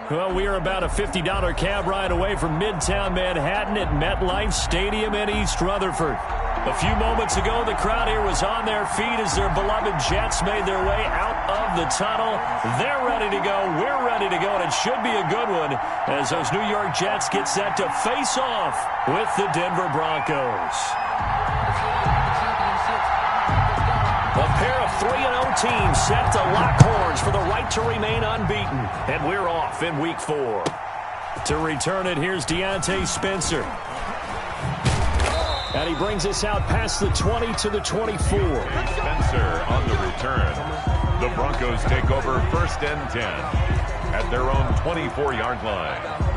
Well, we are about a $50 cab ride away from Midtown Manhattan at MetLife Stadium in East Rutherford. A few moments ago, the crowd here was on their feet as their beloved Jets made their way out of the tunnel. They're ready to go. We're ready to go, and it should be a good one as those New York Jets get set to face off with the Denver Broncos. A pair of 3-0 teams set to lock horns for the right to remain unbeaten. And we're off in Week 4. To return it, here's Deontay Spencer. And he brings us out past the 20 to the 24. Spencer on the return. The Broncos take over 1st and 10 at their own 24-yard line.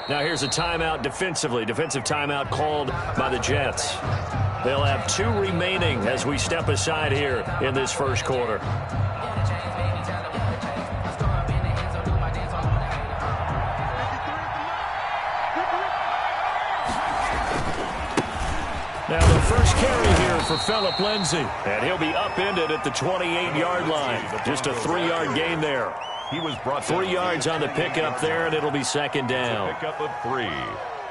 Now here's a timeout defensively. Defensive timeout called by the Jets. They'll have 2 remaining as we step aside here in this first quarter. Now the first carry here for Wkaleb11, and he'll be upended at the 28-yard line. Just a 3-yard gain there. He was brought 3 yards on the pickup there, and it'll be 2nd down. Pickup of 3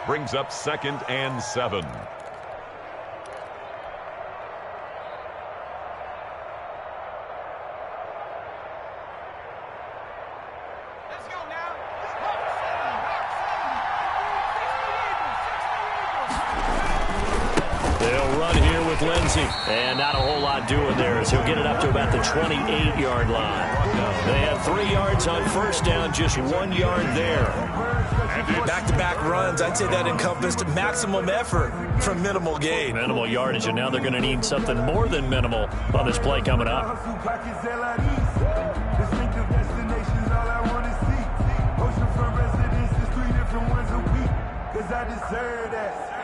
brings up 2nd and 7. They'll run here with Lindsey, and not a whole lot doing there as he'll get it up to about the 28-yard line. They had 3 yards on 1st down, just 1 yard there. Back-to-back runs, I'd say that encompassed maximum effort for minimal gain. Minimal yardage, and now they're going to need something more than minimal on this play coming up.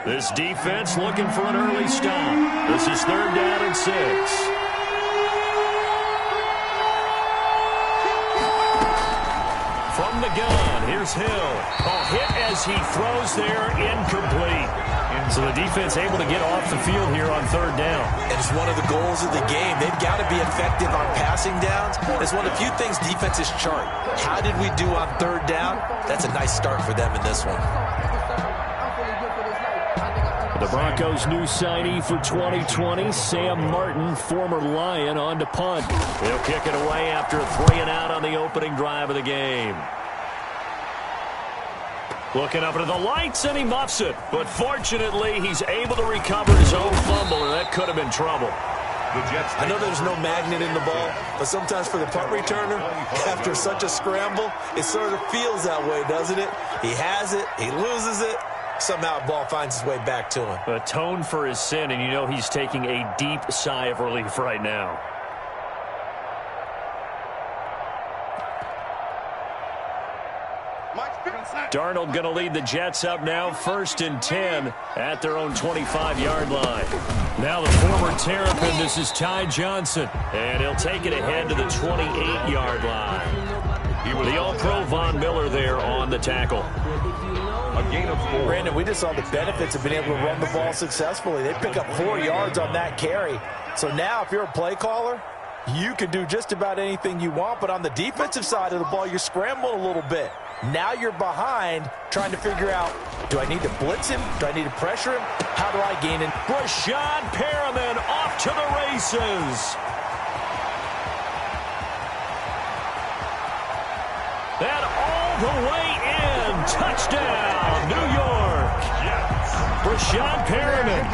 This defense looking for an early stop. This is 3rd down and 6. From the gun, here's Hill. A hit as he throws there, incomplete. So the defense able to get off the field here on 3rd down. And it's one of the goals of the game. They've got to be effective on passing downs. It's one of the few things defenses chart. How did we do on 3rd down? That's a nice start for them in this one. The Broncos' new signee for 2020, Sam Martin, former Lion, on to punt. They'll kick it away after a 3-and-out on the opening drive of the game. Looking up into the lights, and he muffs it. But fortunately, he's able to recover his own fumble, and that could have been trouble. I know there's no magnet in the ball, but sometimes for the punt returner, after such a scramble, it sort of feels that way, doesn't it? He has it, he loses it. Somehow the ball finds its way back to him. Atone for his sin, and you know he's taking a deep sigh of relief right now. Darnold going to lead the Jets up now, 1st and 10 at their own 25-yard line. Now the former Terrapin, this is Ty Johnson, and he'll take it ahead to the 28-yard line. The All-Pro Von Miller there on the tackle. A gain of 4. Brandon, we just saw the benefits of being able to run the ball successfully. They pick up 4 yards on that carry. So now if you're a play caller, you can do just about anything you want. But on the defensive side of the ball, you're scrambling a little bit. Now you're behind trying to figure out, do I need to blitz him? Do I need to pressure him? How do I gain him? Rashad Perriman off to the races. And all the way in. Touchdown, New York. Rashad Perriman,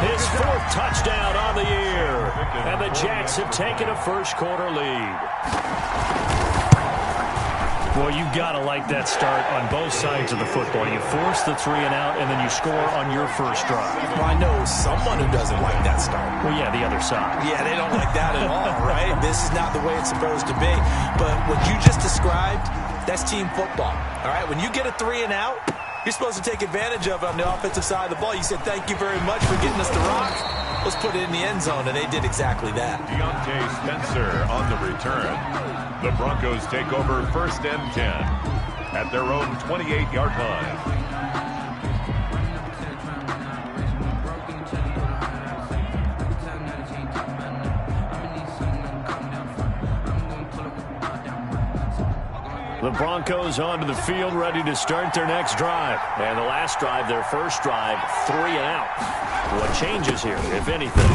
his 4th touchdown on the year. And the Jets have taken a first-quarter lead. Well, you've got to like that start on both sides of the football. You force the 3-and-out, and then you score on your first drive. Well, I know someone who doesn't like that start. Well, yeah, the other side. Yeah, they don't like that at all, right? This is not the way it's supposed to be. But what you just described, that's team football, all right? When you get a 3-and-out, you're supposed to take advantage of it on the offensive side of the ball. You said, thank you very much for getting us the rock. Let's put it in the end zone, and they did exactly that. Deontay Spencer on the return. The Broncos take over 1st and 10 at their own 28-yard line. The Broncos onto the field, ready to start their next drive. And the last drive, their first drive, 3 and out. What changes here, if anything?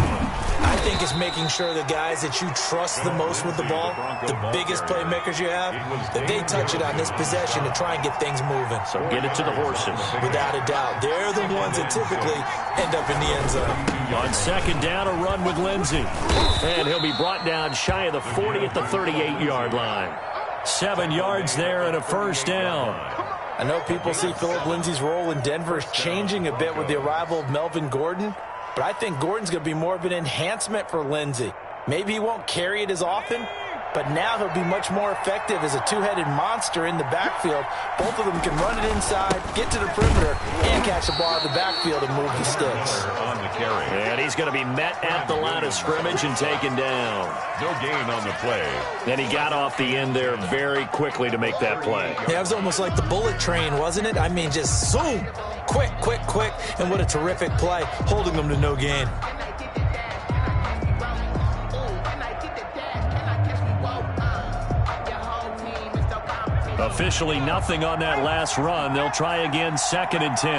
I think it's making sure the guys that you trust the most with the ball, the biggest playmakers you have, that they touch it on this possession to try and get things moving. So get it to the horses. Without a doubt. They're the ones that typically end up in the end zone. On second down, a run with Lindsey. And he'll be brought down shy of the 40 at the 38-yard line. 7 yards there and a first down. I know people see Phillip Lindsay's role in Denver is changing a bit with the arrival of Melvin Gordon, but I think Gordon's going to be more of an enhancement for Lindsay. Maybe he won't carry it as often, but now he'll be much more effective as a two-headed monster in the backfield. Both of them can run it inside, get to the perimeter, and catch the ball in the backfield and move the sticks. On the carry. And he's going to be met at the line of scrimmage and taken down. No gain on the play. And he got off the end there very quickly to make that play. Yeah, it was almost like the bullet train, wasn't it? I mean, just zoom, quick, quick, quick, and what a terrific play, holding them to no gain. Officially nothing on that last run. They'll try again, 2nd and 10.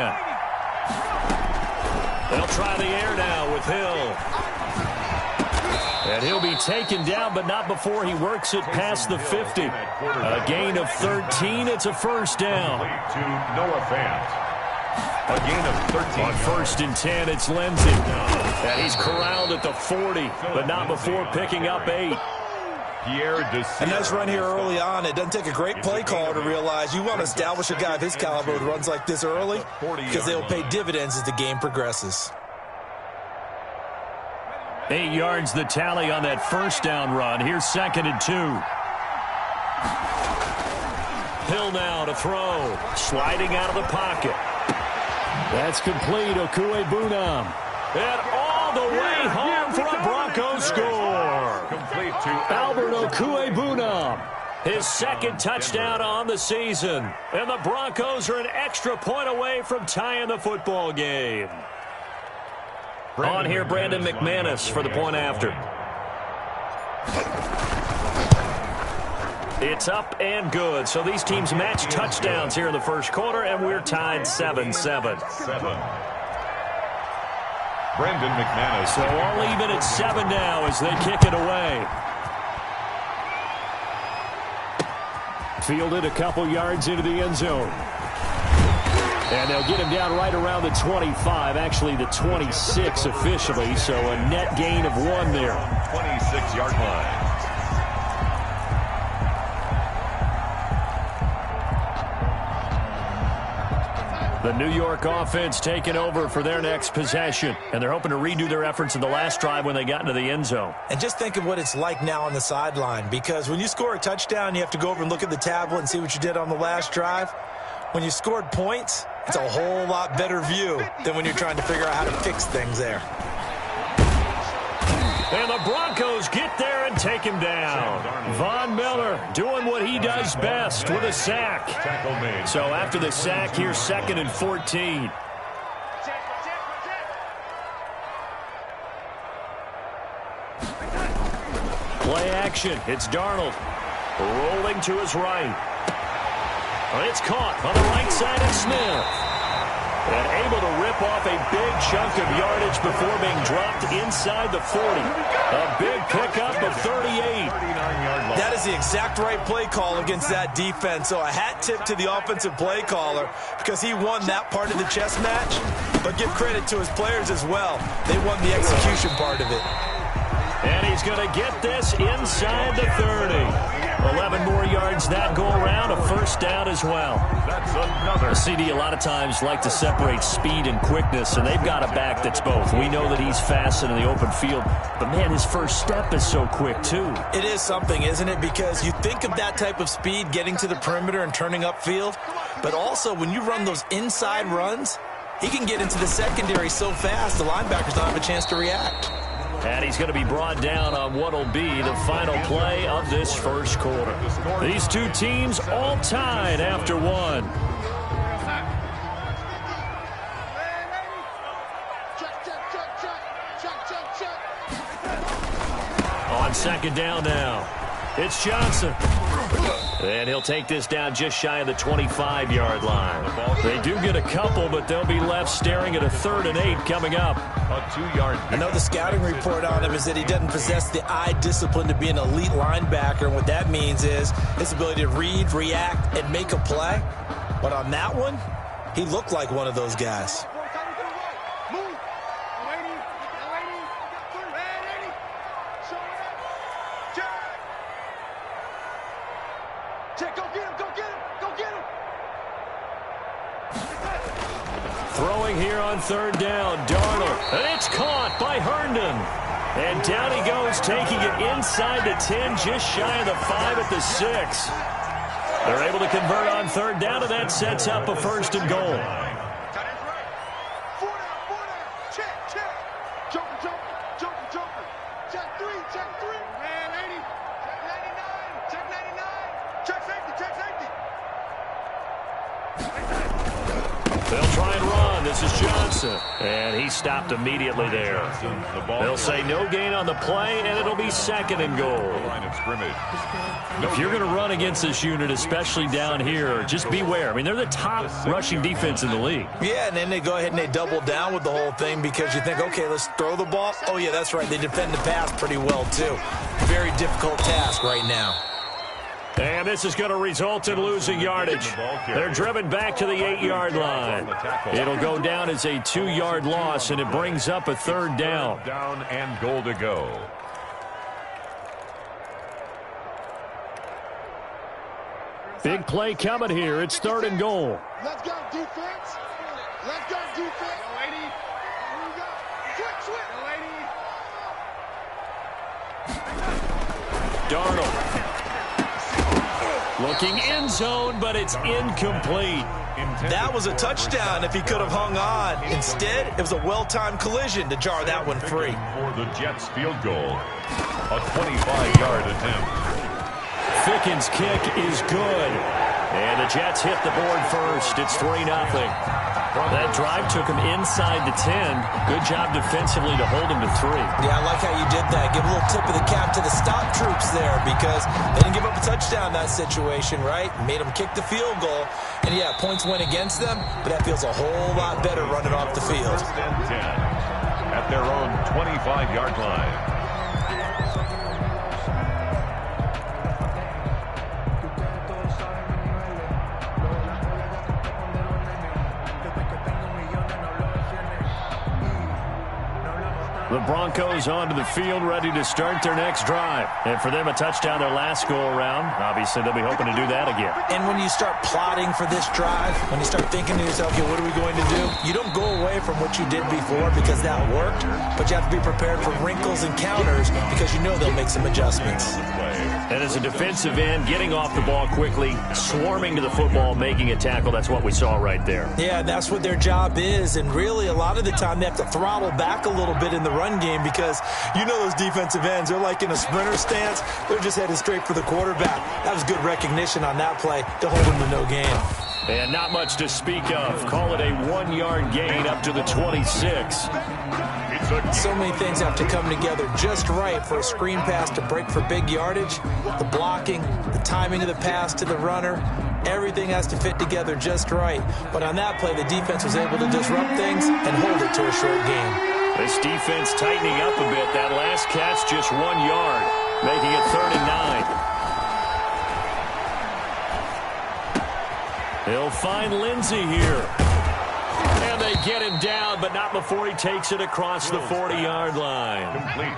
They'll try the air now with Hill. And he'll be taken down, but not before he works it past the 50. A gain of 13. It's a first down. To Noah Fant. A gain of 13. On 1st and 10, it's Lindsey. And he's corralled at the 40, but not before picking up 8. A nice run here early on. It doesn't take a great play caller to realize you want to establish a guy of his caliber with runs like this early because they'll pay dividends as the game progresses. 8 yards the tally on that first down run. Here's 2nd and 2. Hill now to throw. Sliding out of the pocket. That's complete. Wkaleb11. And all the way home for a Broncos score. Complete to Albert Wkaleb11. His 2nd touchdown on the season. And the Broncos are an extra point away from tying the football game. On here, Brandon McManus for the point after. It's up and good. So these teams match touchdowns here in the first quarter, and we're tied 7-7. Brandon McManus. So all even at 7 now as they kick it away. Fielded a couple yards into the end zone. And they'll get him down right around the 25, actually the 26 officially, so a net gain of 1 there. 26-yard line. The New York offense taking over for their next possession, and they're hoping to redo their efforts in the last drive when they got into the end zone. And just think of what it's like now on the sideline, because when you score a touchdown, you have to go over and look at the tablet and see what you did on the last drive. When you scored points, it's a whole lot better view than when you're trying to figure out how to fix things there. And the Broncos get there and take him down. Von Miller doing what he does best with a sack. So after the sack, here's 2nd and 14. Play action. It's Darnold. Rolling to his right. It's caught on the right side of Smith. And able to rip off a big chunk of yardage before being dropped inside the 40. A big pickup of 38. That is the exact right play call against that defense. So a hat tip to the offensive play caller because he won that part of the chess match. But give credit to his players as well. They won the execution part of it. And he's going to get this inside the 30. 11 more yards that go around, a first down as well. That's another. The CD a lot of times like to separate speed and quickness, and they've got a back that's both. We know that he's fast in the open field, but man, his first step is so quick too. It is something, isn't it? Because you think of that type of speed getting to the perimeter and turning upfield, but also when you run those inside runs, he can get into the secondary so fast the linebackers don't have a chance to react. And he's going to be brought down on what will be the final play of this first quarter. These two teams all tied after one. On second down now, it's Johnson. And he'll take this down just shy of the 25-yard line. They do get a couple, but they'll be left staring at a 3rd and 8 coming up. A 2-yard. I know the scouting report on him is that he doesn't possess the eye discipline to be an elite linebacker. And what that means is his ability to read, react, and make a play. But on that one, he looked like one of those guys. Throwing here on 3rd down, Darnold. And it's caught by Herndon. And down he goes, taking it inside the 10, just shy of the 5 at the 6. They're able to convert on 3rd down, and that sets up a 1st and goal. They'll try and run. This is Johnson. And he stopped immediately there. They'll say no gain on the play, and it'll be 2nd and goal. If you're going to run against this unit, especially down here, just beware. I mean, they're the top rushing defense in the league. Yeah, and then they go ahead and they double down with the whole thing because you think, okay, let's throw the ball. Oh, yeah, that's right. They defend the pass pretty well, too. Very difficult task right now. And this is going to result in losing yardage. They're driven back to the 8-yard line. It'll go down as a 2-yard loss, and it brings up a 3rd down. Down and goal to go. Big play coming here. It's 3rd and goal. Let's go, defense. Let's go, defense. Lady. Here we go. Switch. Lady. Darnold. Looking end zone, but it's incomplete. That was a touchdown if he could have hung on. Instead, it was a well-timed collision to jar that one free. For the Jets field goal. A 25-yard attempt. Fickens' kick is good. And the Jets hit the board first. It's 3-0. That drive took him inside the 10. Good job defensively to hold him to 3. Yeah, I like how you did that. Give a little tip of the cap to the stop troops there because they didn't give up a touchdown in that situation, right? Made them kick the field goal. And, yeah, points went against them, but that feels a whole lot better running off the field. 1st and 10 at their own 25-yard line. The Broncos onto the field, ready to start their next drive. And for them, a touchdown their last go-around. Obviously, they'll be hoping to do that again. And when you start plotting for this drive, when you start thinking to yourself, okay, what are we going to do? You don't go away from what you did before because that worked, but you have to be prepared for wrinkles and counters because you know they'll make some adjustments. And as a defensive end, getting off the ball quickly, swarming to the football, making a tackle, that's what we saw right there. Yeah, that's what their job is, and really a lot of the time they have to throttle back a little bit in the run game because you know those defensive ends, they're like in a sprinter stance. They're just headed straight for the quarterback. That was good recognition on that play to hold him to no gain. And not much to speak of. Call it a 1-yard gain up to the 26. So many things have to come together just right for a screen pass to break for big yardage. The blocking, the timing of the pass to the runner, everything has to fit together just right. But on that play, the defense was able to disrupt things and hold it to a short game. This defense tightening up a bit. That last catch just 1 yard, making it 3rd and 9. He'll find Lindsey here. And they get him down, but not before he takes it across the 40-yard line.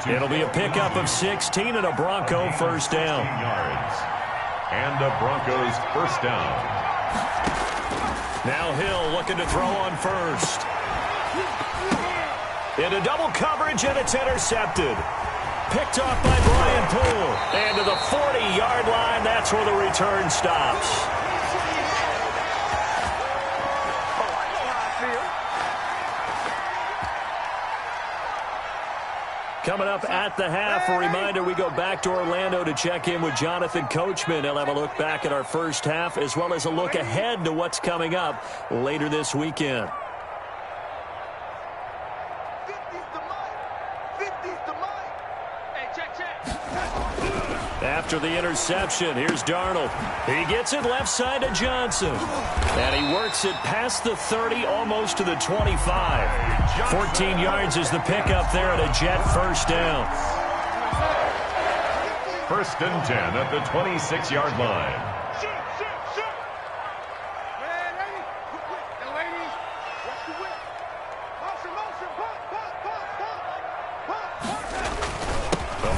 It'll be a pickup of 16 and a Bronco first down. And a Broncos first down. Now Hill looking to throw on first. Into double coverage, and it's intercepted. Picked off by Brian Poole. And to the 40-yard line, that's where the return stops. Coming up at the half, a reminder, we go back to Orlando to check in with Jonathan Coachman. He'll have a look back at our first half as well as a look ahead to what's coming up later this weekend. After the interception, here's Darnold. He gets it left side to Johnson. And he works it past the 30, almost to the 25. 14 yards is the pickup there at a Jet first down. First and 10 at the 26-yard line.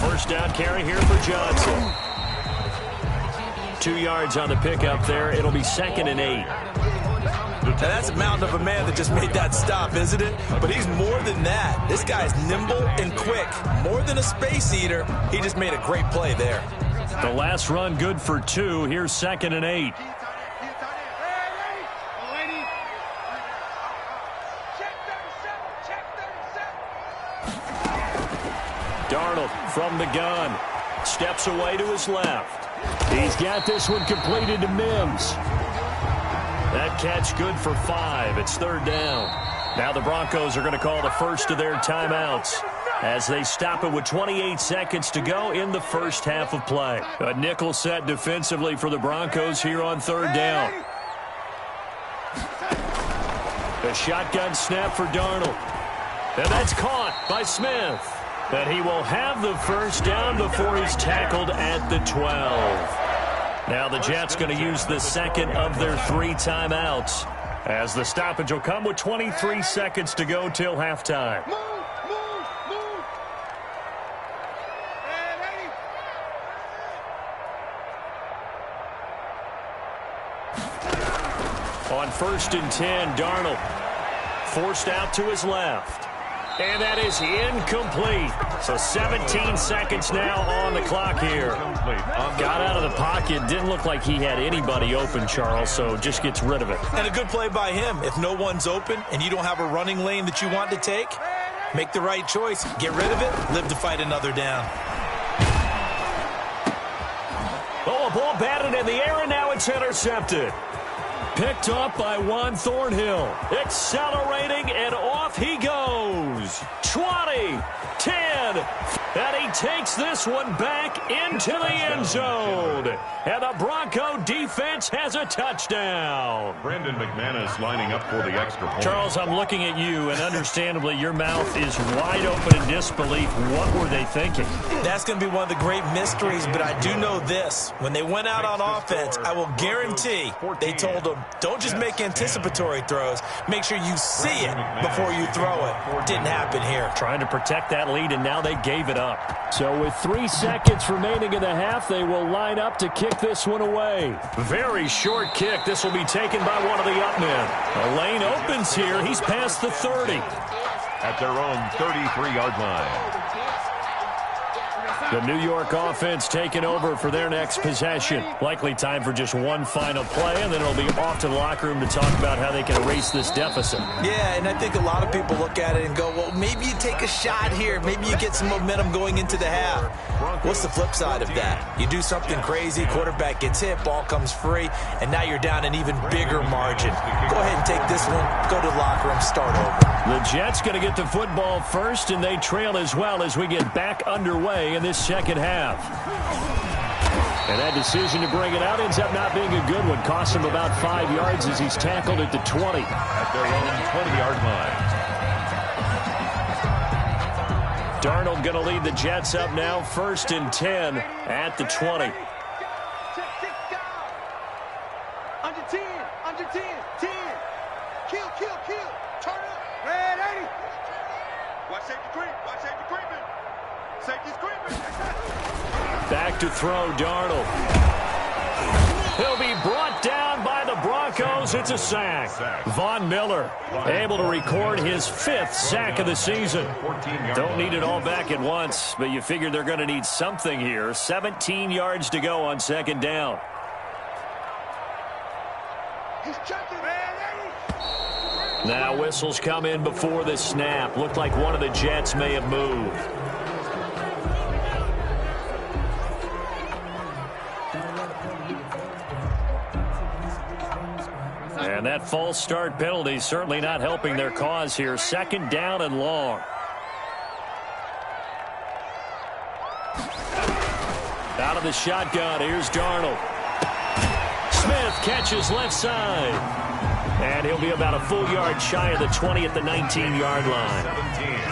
First down carry here for Johnson. 2 yards on the pickup there. It'll be 2nd and 8. Now that's a mountain of a man that just made that stop, isn't it? But he's more than that. This guy's nimble and quick. More than a space eater. He just made a great play there. The last run good for 2. Here's 2nd and 8. Darnold from the gun. Steps away to his left. He's got this one completed to Mims. That catch good for 5. It's 3rd down. Now the Broncos are going to call the first of their timeouts as they stop it with 28 seconds to go in the first half of play. A nickel set defensively for the Broncos here on 3rd down. A shotgun snap for Darnold. And that's caught by Smith. And he will have the first down before he's tackled at the 12. Now the Jets going to use the second of their 3 timeouts as the stoppage will come with 23 seconds to go till halftime. On 1st and 10, Darnold forced out to his left. And that is incomplete. So 17 seconds now on the clock here. Got out of the pocket. Didn't look like he had anybody open, Charles, so just gets rid of it. And a good play by him. If no one's open and you don't have a running lane that you want to take, make the right choice. Get rid of it. Live to fight another down. Oh, a ball batted in the air, and now it's intercepted. Picked up by Juan Thornhill. Accelerating, and off he goes. 20, 10, and he takes this one back into the end zone. And the Bronco defense has a touchdown. Brandon McManus lining up for the extra point. Charles, I'm looking at you, and understandably, your mouth is wide open in disbelief. What were they thinking? That's going to be one of the great mysteries, but I do know this. When they went out on offense, I will guarantee they told them, don't just make anticipatory throws. Make sure you see it before you throw it. Didn't happen here. Trying to protect that lead, and now they gave it up. So with 3 seconds remaining in the half, they will line up to kick this one away. Very short kick. This will be taken by one of the up men. A lane opens here. He's past the 30. At their own 33-yard line. The New York offense taking over for their next possession. Likely time for just one final play, and then it'll be off to the locker room to talk about how they can erase this deficit. Yeah, and I think a lot of people look at it and go, well, maybe you take a shot here. Maybe you get some momentum going into the half. What's the flip side of that? You do something crazy, quarterback gets hit, ball comes free, and now you're down an even bigger margin. Go ahead and take this one, go to the locker room, start over. The Jets going to get the football first, and they trail as well as we get back underway in this second half. And that decision to bring it out ends up not being a good one. Costs him about 5 yards as he's tackled at the 20. At their own 20-yard line. Darnold going to lead the Jets up now, 1st and 10 at the 20. Under 10, 10. Kill, kill, kill. Back to throw, Darnold. He'll be brought down by the Broncos. It's a sack. Von Miller able to record his 5th sack of the season. Don't need it all back at once, but you figure they're going to need something here. 17 yards to go on 2nd down. Now whistles come in before the snap. Looked like one of the Jets may have moved. And that false start penalty certainly not helping their cause here. 2nd down and long. Out of the shotgun, here's Darnold. Smith catches left side. And he'll be about a full yard shy of the 20 at the 19-yard line.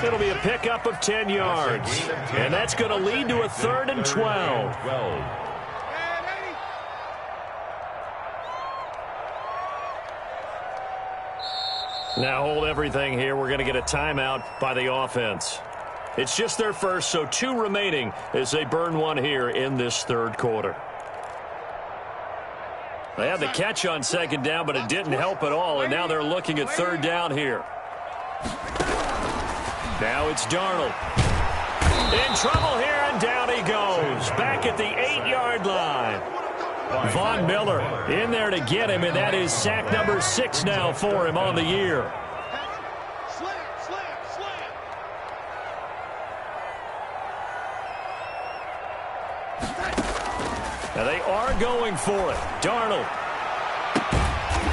It'll be a pickup of 10 yards. And that's going to lead to a 3rd and 12. Now hold everything here. We're going to get a timeout by the offense. It's just their first, so 2 remaining as they burn one here in this 3rd quarter. They had the catch on 2nd down, but it didn't help at all, and now they're looking at 3rd down here. Now it's Darnold. In trouble here, and down he goes. Back at the 8-yard line. Von Miller in there to get him, and that is sack number 6 now for him on the year. Now they are going for it. Darnold.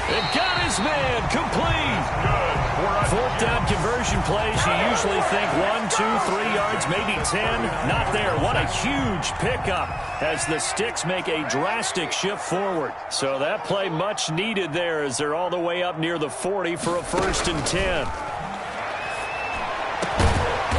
It got his man complete. 4th down conversion plays, you usually think 1, 2, 3 yards, maybe 10. Not there. What a huge pickup as the Sticks make a drastic shift forward. So that play much needed there as they're all the way up near the 40 for a 1st and 10.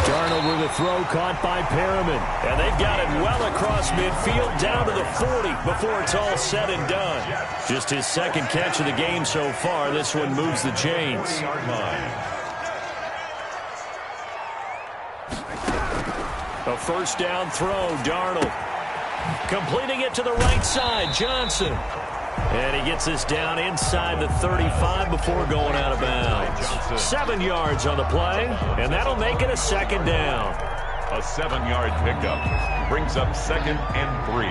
Darnold with a throw caught by Perriman. And they've got it well across midfield down to the 40 before it's all said and done. Just his 2nd catch of the game so far. This one moves the chains. A 1st down throw, Darnold. Completing it to the right side, Johnson. And he gets this down inside the 35 before going out of bounds. 7 yards on the play, and that'll make it a 2nd down. A 7-yard pickup brings up 2nd and 3.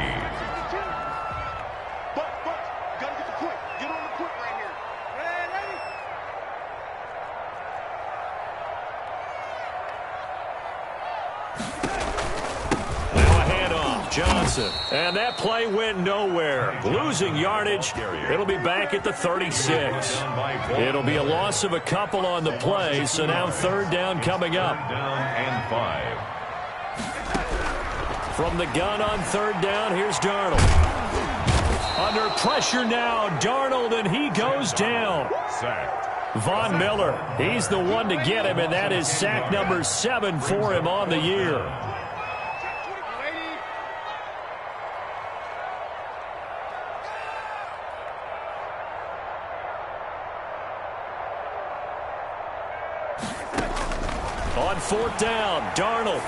Johnson. And that play went nowhere. Losing yardage. It'll be back at the 36. It'll be a loss of a couple on the play, so now 3rd down coming up. Down and 5. From the gun on 3rd down, here's Darnold. Under pressure now, Darnold, and he goes down. Sacked. Von Miller, he's the one to get him, and that is sack number 7 for him on the year. On 4th down, Darnold.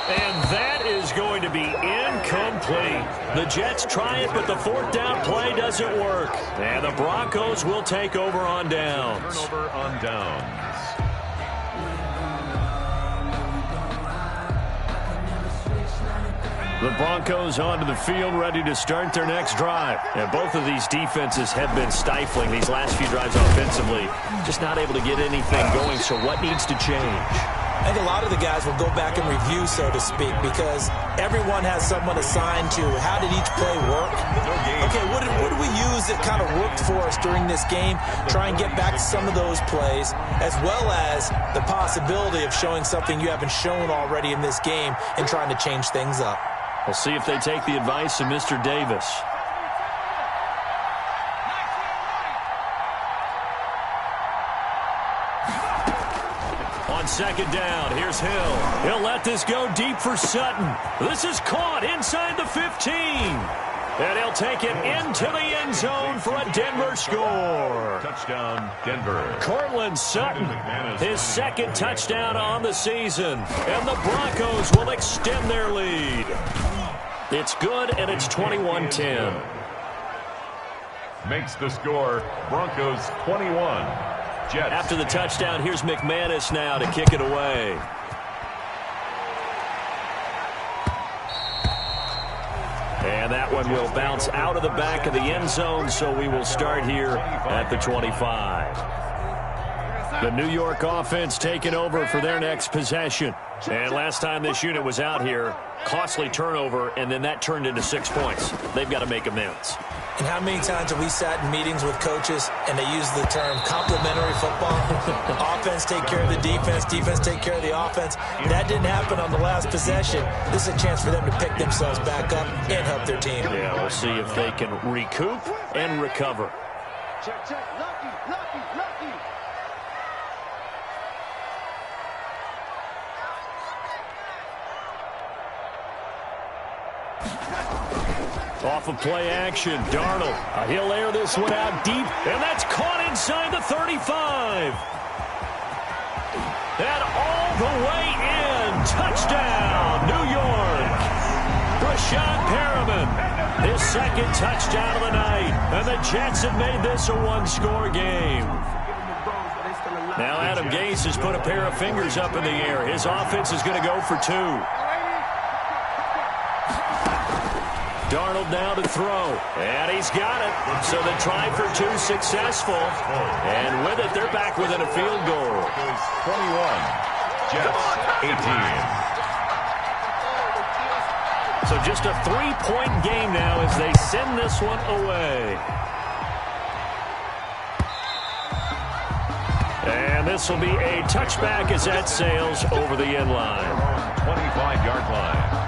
And that is going to be incomplete. The Jets try it, but the 4th down play doesn't work. And the Broncos will take over on downs. Turnover on downs. The Broncos onto the field, ready to start their next drive. And both of these defenses have been stifling these last few drives offensively. Just not able to get anything going, so what needs to change? I think a lot of the guys will go back and review, so to speak, because everyone has someone assigned to how did each play work. Okay, what did we use that kind of worked for us during this game? Try and get back to some of those plays, as well as the possibility of showing something you haven't shown already in this game and trying to change things up. We'll see if they take the advice of Mr. Davis. On 2nd down, here's Hill. He'll let this go deep for Sutton. This is caught inside the 15. And he'll take it into the end zone for a Denver score. Touchdown, Denver. Cortland Sutton, his second touchdown on the season. And the Broncos will extend their lead. It's good, and it's 21-10. Makes the score Broncos 21. Jets. After the touchdown, here's McManus now to kick it away. And that one will bounce out of the back of the end zone, so we will start here at the 25. The New York offense taking over for their next possession. And last time this unit was out here, costly turnover, and then that turned into 6 points. They've got to make amends. And how many times have we sat in meetings with coaches and they use the term complementary football? Offense take care of the defense, defense take care of the offense. That didn't happen on the last possession. This is a chance for them to pick themselves back up and help their team. Yeah, we'll see if they can recoup and recover. Check, check. Lucky, lucky, lucky. Off of play action, Darnold. He'll air this one out deep, and that's caught inside the 35. And all the way in. Touchdown, New York. Brashad Perriman, his second touchdown of the night. And the Jets have made this a one-score game. Now Adam Gase has put a pair of fingers up in the air. His offense is going to go for 2. Darnold now to throw, and he's got it. So the try for 2 successful, and with it, they're back within a field goal. 21, Jets 18. So just a 3-point game now as they send this one away. And this will be a touchback as that sails over the end line. 25-yard line.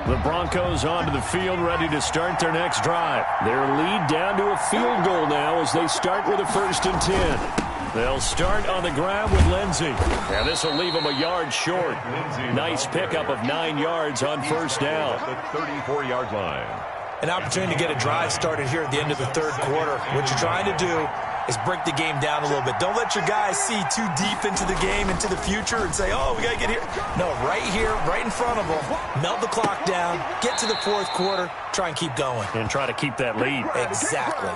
The Broncos onto the field, ready to start their next drive. Their lead down to a field goal now as they start with a 1st and 10. They'll start on the ground with Lindsey. And this will leave them a yard short. Nice pickup of 9 yards on first down. The 34-yard line. An opportunity to get a drive started here at the end of the third quarter. What you're trying to do is break the game down a little bit. Don't let your guys see too deep into the game, into the future, and say, oh, we got to get here. No, right here, right in front of them. Melt the clock down, get to the fourth quarter, try and keep going. And try to keep that lead. Exactly.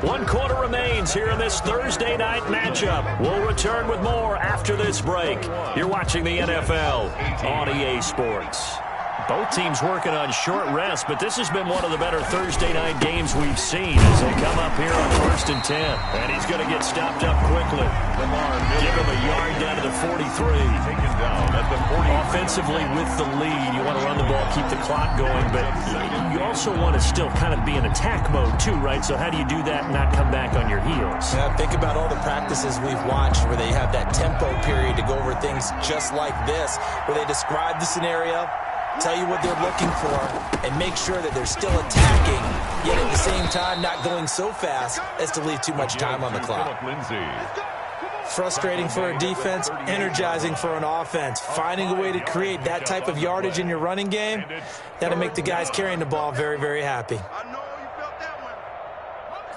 One quarter remains here in this Thursday night matchup. We'll return with more after this break. You're watching the NFL on EA Sports. Both teams working on short rest, but this has been one of the better Thursday night games we've seen as they come up here on 1st and 10. And he's going to get stopped up quickly. Give him a yard down to the 43. Taken down at the 40. Offensively with the lead, you want to run the ball, keep the clock going, but you also want to still kind of be in attack mode too, right? So how do you do that and not come back on your heels? Yeah, think about all the practices we've watched where they have that tempo period to go over things just like this, where they describe the scenario, tell you what they're looking for, and make sure that they're still attacking, yet at the same time not going so fast as to leave too much time on the clock. Frustrating for a defense, energizing for an offense. Finding a way to create that type of yardage in your running game, that'll make the guys carrying the ball very, very happy.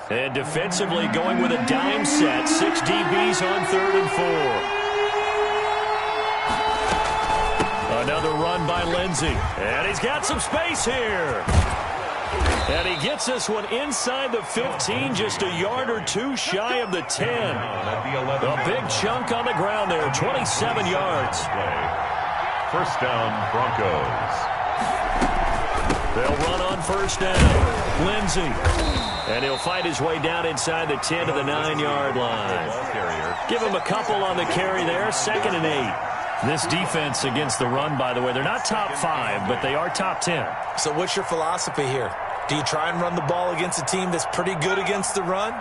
And defensively going with a dime set, 6 DBs on 3rd and 4. Another run by Lindsey. And he's got some space here. And he gets this one inside the 15, just a yard or 2 shy of the 10. A big chunk on the ground there, 27 yards. First down, Broncos. They'll run on first down. Lindsey. And he'll fight his way down inside the 10 to the 9-yard line. Give him a couple on the carry there, 2nd and 8. This defense against the run, by the way, they're not top 5, but they are top 10. So what's your philosophy here? Do you try and run the ball against a team that's pretty good against the run?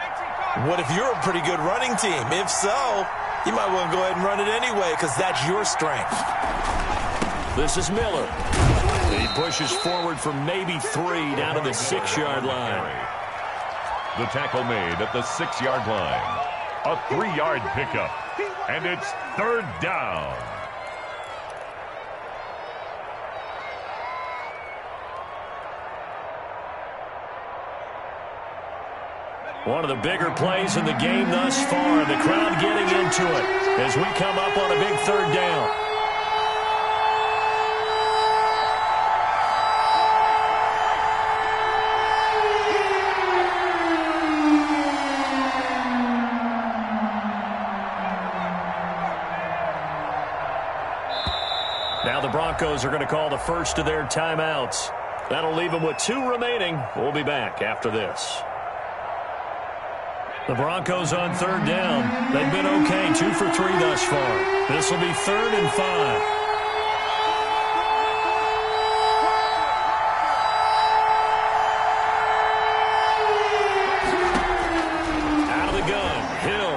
What if you're a pretty good running team? If so, you might want to go ahead and run it anyway because that's your strength. This is Miller. He pushes forward for maybe 3 down to the 6-yard line. The tackle made at the 6-yard line. A 3-yard pickup. And it's 3rd down. One of the bigger plays in the game thus far. The crowd getting into it as we come up on a big 3rd down. Now the Broncos are going to call the first of their timeouts. That'll leave them with 2 remaining. We'll be back after this. The Broncos on 3rd down. They've been okay, 2 for 3 thus far. This will be 3rd and 5. Out of the gun, Hill.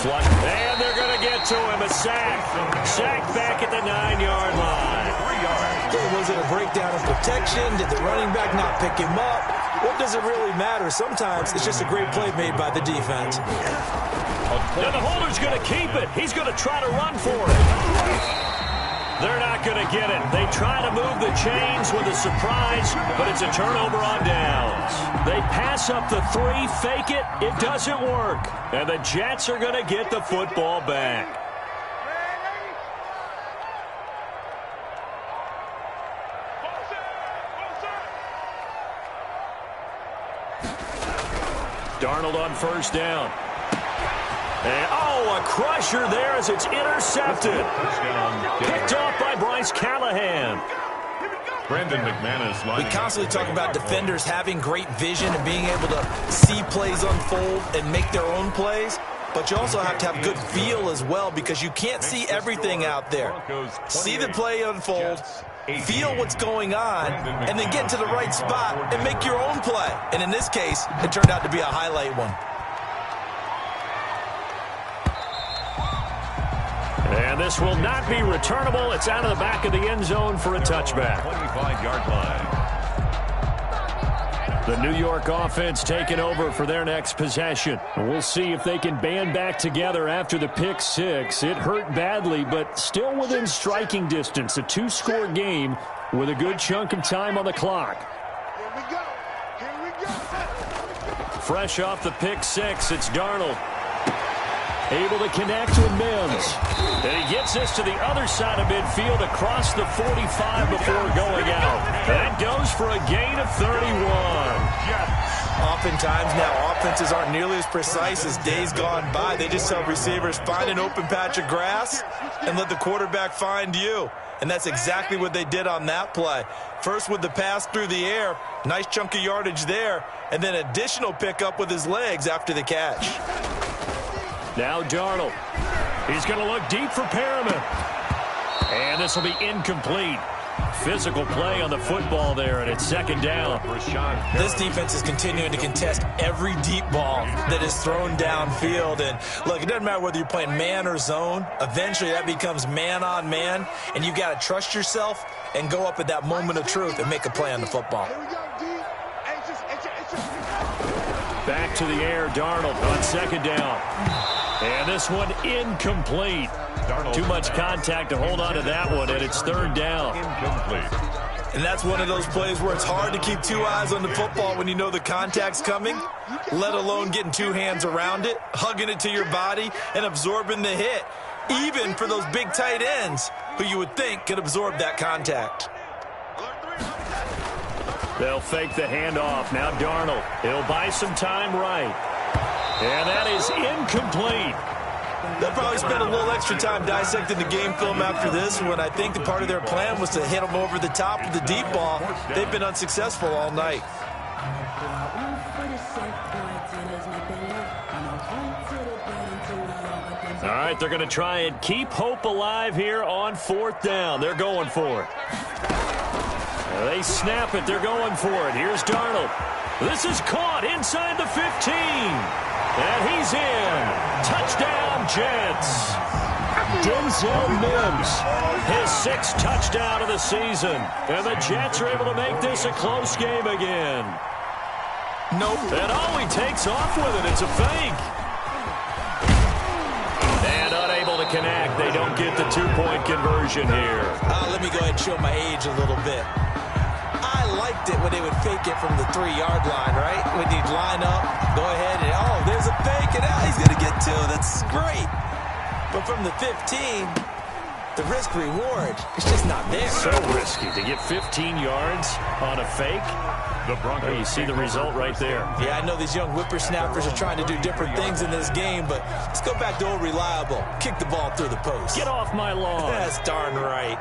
Flush, and they're going to get to him. A sack. Sack back at the 9-yard line. 3 yards. Was it a breakdown of protection? Did the running back not pick him up? What does it really matter? Sometimes it's just a great play made by the defense. Now the holder's going to keep it. He's going to try to run for it. They're not going to get it. They try to move the chains with a surprise, but it's a turnover on downs. They pass up the 3, fake it. It doesn't work. And the Jets are going to get the football back. Darnold on 1st down. And, a crusher there as it's intercepted. Picked off by Bryce Callahan. Brandon McManus. We constantly talk about defenders having great vision and being able to see plays unfold and make their own plays. But you also have to have good feel as well because you can't see everything out there. See the play unfold, feel what's going on, and then get to the right spot and make your own play. And in this case, it turned out to be a highlight one. And this will not be returnable. It's out of the back of the end zone for a touchback. 25-yard line. The New York offense taking over for their next possession. We'll see if they can band back together after the pick 6. It hurt badly, but still within striking distance. A 2-score game with a good chunk of time on the clock. Here we go. Here we go. Fresh off the pick 6, it's Darnold. Able to connect with Mims. And he gets this to the other side of midfield across the 45 before going out. That goes for a gain of 31. Oftentimes now offenses aren't nearly as precise as days gone by. They just tell receivers, find an open patch of grass and let the quarterback find you. And that's exactly what they did on that play. First with the pass through the air, nice chunk of yardage there, and then additional pickup with his legs after the catch. Now Darnold. He's going to look deep for Perriman. And this will be incomplete. Physical play on the football there, and it's 2nd down. This defense is continuing to contest every deep ball that is thrown downfield. And look, it doesn't matter whether you're playing man or zone. Eventually that becomes man on man, and you've got to trust yourself and go up at that moment of truth and make a play on the football. Back to the air, Darnold on 2nd down. And this one incomplete. Too much contact to hold on to that one, and it's 3rd down. Incomplete. And that's one of those plays where it's hard to keep 2 eyes on the football when you know the contact's coming, let alone getting 2 hands around it, hugging it to your body, and absorbing the hit, even for those big tight ends who you would think could absorb that contact. They'll fake the handoff. Now Darnold. He'll buy some time right. And that is incomplete. They'll probably spend a little extra time dissecting the game film after this one. I think the part of their plan was to hit them over the top with the deep ball. They've been unsuccessful all night. All right, they're going to try and keep hope alive here on 4th down. They're going for it. They snap it. They're going for it. Here's Darnold. This is caught inside the 15. And he's in. Touchdown, Jets. Denzel Mims, his 6th touchdown of the season. And the Jets are able to make this a close game again. Nope. And he takes off with it. It's a fake. And unable to connect. They don't get the 2-point conversion here. Let me go ahead and show my age a little bit. I liked it when they would fake it from the 3-yard line, right? When you'd line up, go ahead and, there's a fake, and now he's going to get 2. That's great. But from the 15, the risk-reward, it's just not there. So risky to get 15 yards on a fake. You see the result right there. Yeah, I know these young whippersnappers are trying to do different things in this game, but let's go back to old reliable. Kick the ball through the post. Get off my lawn. That's darn right.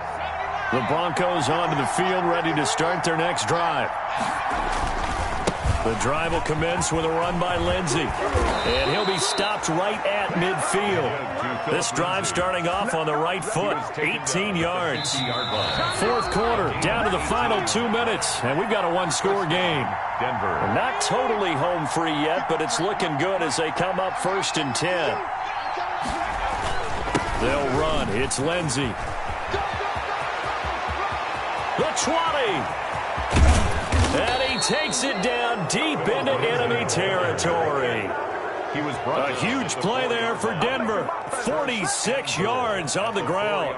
The Broncos onto the field, ready to start their next drive. The drive will commence with a run by Lindsey. And he'll be stopped right at midfield. This drive starting off on the right foot. 18 yards. 4th quarter, down to the final 2 minutes. And we've got a 1-score game. Denver. Not totally home free yet, but it's looking good as they come up 1st and 10. They'll run. It's Lindsey. The 20. And he takes it down deep into enemy territory. A huge play there for Denver. 46 yards on the ground.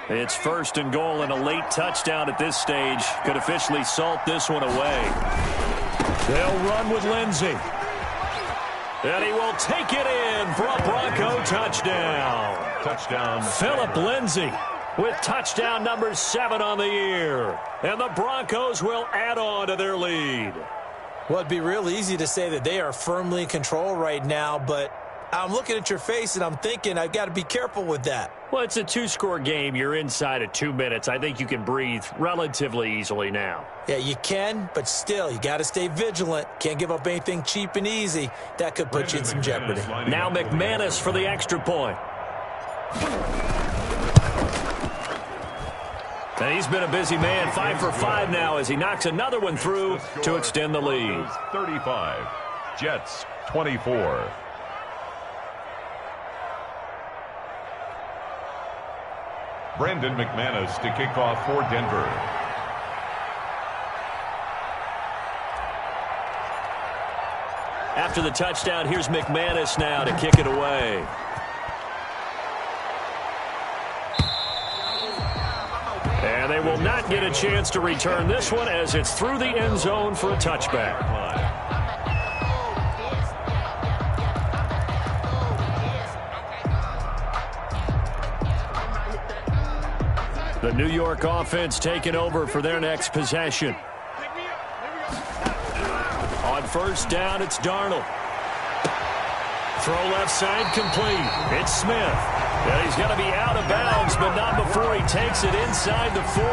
It's 1st and goal, and a late touchdown at this stage could officially salt this one away. They'll run with Lindsey. And he will take it in for a Bronco touchdown. Touchdown. Philip Lindsey with touchdown number 7 on the year. And the Broncos will add on to their lead. Well, it'd be real easy to say that they are firmly in control right now, but I'm looking at your face and I'm thinking I've got to be careful with that. Well, it's a 2-score game. You're inside of 2 minutes. I think you can breathe relatively easily now. Yeah, you can, but still, you got to stay vigilant. Can't give up anything cheap and easy. That could put you in some jeopardy. Now McManus for the extra point. And he's been a busy man, 5 for 5 now as he knocks another one through to extend the lead. 35, Jets 24. Brandon McManus to kick off for Denver. After the touchdown, here's McManus now to kick it away. And they will not get a chance to return this one as it's through the end zone for a touchback. The New York offense taking over for their next possession. On 1st down, it's Darnold. Throw left side complete. It's Smith. And he's going to be out of bounds, but not before he takes it inside the 40.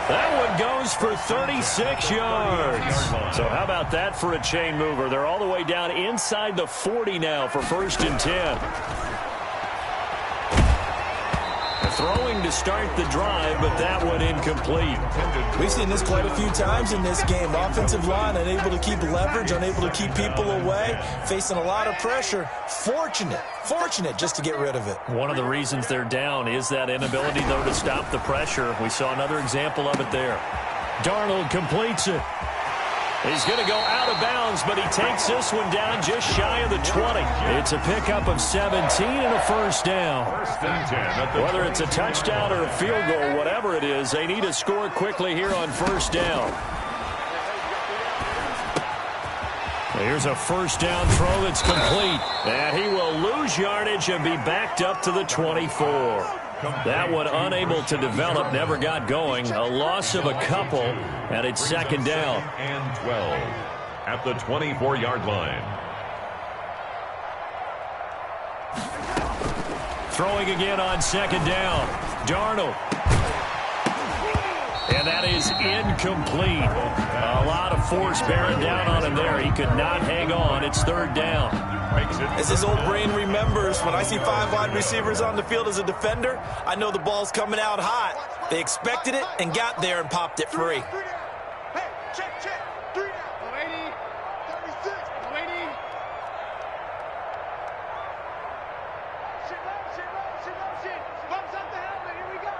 That one goes for 36 yards. So how about that for a chain mover? They're all the way down inside the 40 now for 1st and 10. Throwing to start the drive, but that one incomplete. We've seen this quite a few times in this game. Offensive line unable to keep leverage, unable to keep people away, facing a lot of pressure. Fortunate just to get rid of it. One of the reasons they're down is that inability, though, to stop the pressure. We saw another example of it there. Darnold completes it. He's going to go out of bounds, but he takes this one down just shy of the 20. It's a pickup of 17 and a 1st down. 1st and 10. Whether it's a touchdown or a field goal, whatever it is, they need to score quickly here on 1st down. Here's a 1st down throw that's complete. And he will lose yardage and be backed up to the 24. That one unable to develop, never got going. A loss of a couple, and it's 2nd down. And 12 at the 24-yard line. Throwing again on 2nd down. Darnold. And that is incomplete. A lot of force bearing down on him there. He could not hang on. It's 3rd down. As his old brain remembers, when I see 5 wide receivers on the field as a defender, I know the ball's coming out hot. They expected it and got there and popped it free. Hey, check. 3 now. 80, 36, 80. Sit down. Motion. Bumps up the helmet. Here we go.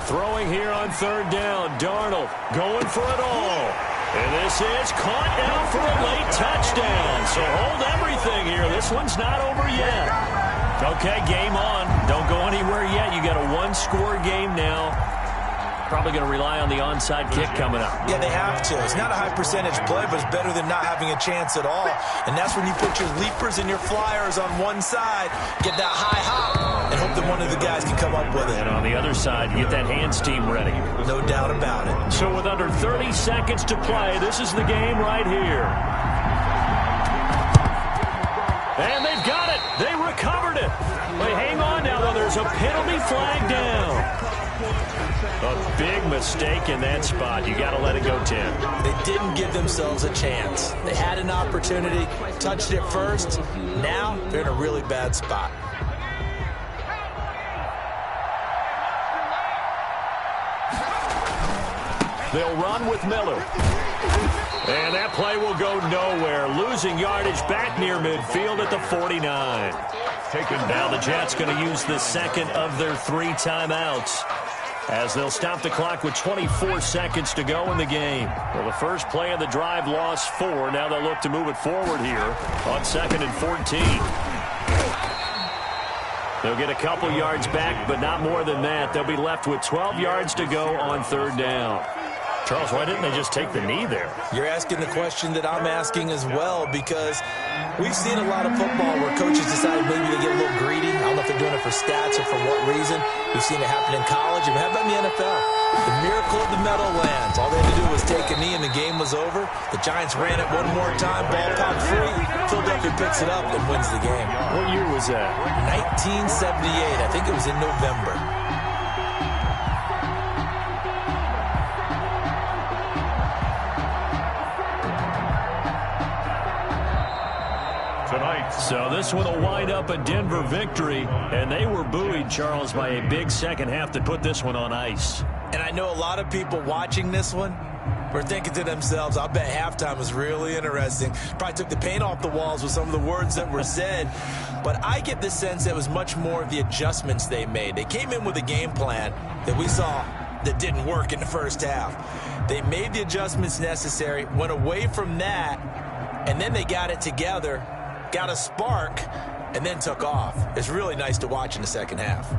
Throwing here on third down. Darnold going for it all. And this is caught out for a late touchdown. So hold everything here. This one's not over yet. Okay, game on. Don't go anywhere yet. You got a one-score game now. Probably going to rely on the onside kick coming up. Yeah, they have to. It's not a high-percentage play, but it's better than not having a chance at all. And that's when you put your leapers and your flyers on one side, get that high hop, and hope that one of the guys can come up with it. And on the other side, you get that hands team ready. No doubt about it. So with under 30 seconds to play, this is the game right here. And they've got it. They recovered it. They hang on now, though. There's a penalty flag down. A big mistake in that spot. You got to let it go 10. They didn't give themselves a chance. They had an opportunity, touched it first. Now they're in a really bad spot. They'll run with Miller. And that play will go nowhere. Losing yardage back near midfield at the 49. Now the Jets going to use the second of their 3 timeouts, as they'll stop the clock with 24 seconds to go in the game. Well, the first play of the drive lost 4. Now they'll look to move it forward here on 2nd and 14. They'll get a couple yards back, but not more than that. They'll be left with 12 yards to go on 3rd down. Charles, why didn't they just take the knee there? You're asking the question that I'm asking as well, because we've seen a lot of football where coaches decide maybe they get a little greedy. I don't know if they're doing it for stats or for what reason. We've seen it happen in college. And how about in the NFL? The miracle of the Meadowlands. All they had to do was take a knee and the game was over. The Giants ran it one more time. Ball popped free. Philadelphia picks it up and wins the game. What year was that? 1978. I think it was in November. So this one will wind up a Denver victory, and they were buoyed, Charles, by a big second half to put this one on ice. And I know a lot of people watching this one were thinking to themselves, I bet halftime was really interesting. Probably took the paint off the walls with some of the words that were said. But I get the sense that it was much more of the adjustments they made. They came in with a game plan that we saw that didn't work in the first half. They made the adjustments necessary, went away from that, and then they got it together, got a spark, and then took off. It's really nice to watch in the second half.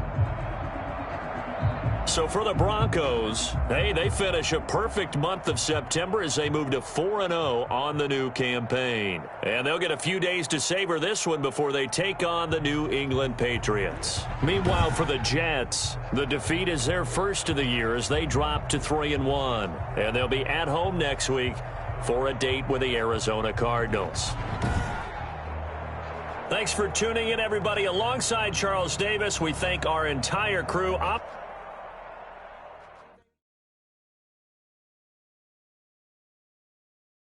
So for the Broncos, hey, they finish a perfect month of September as they move to 4-0 on the new campaign. And they'll get a few days to savor this one before they take on the New England Patriots. Meanwhile, for the Jets, the defeat is their first of the year as they drop to 3-1. And they'll be at home next week for a date with the Arizona Cardinals. Thanks for tuning in, everybody. Alongside Charles Davis, we thank our entire crew up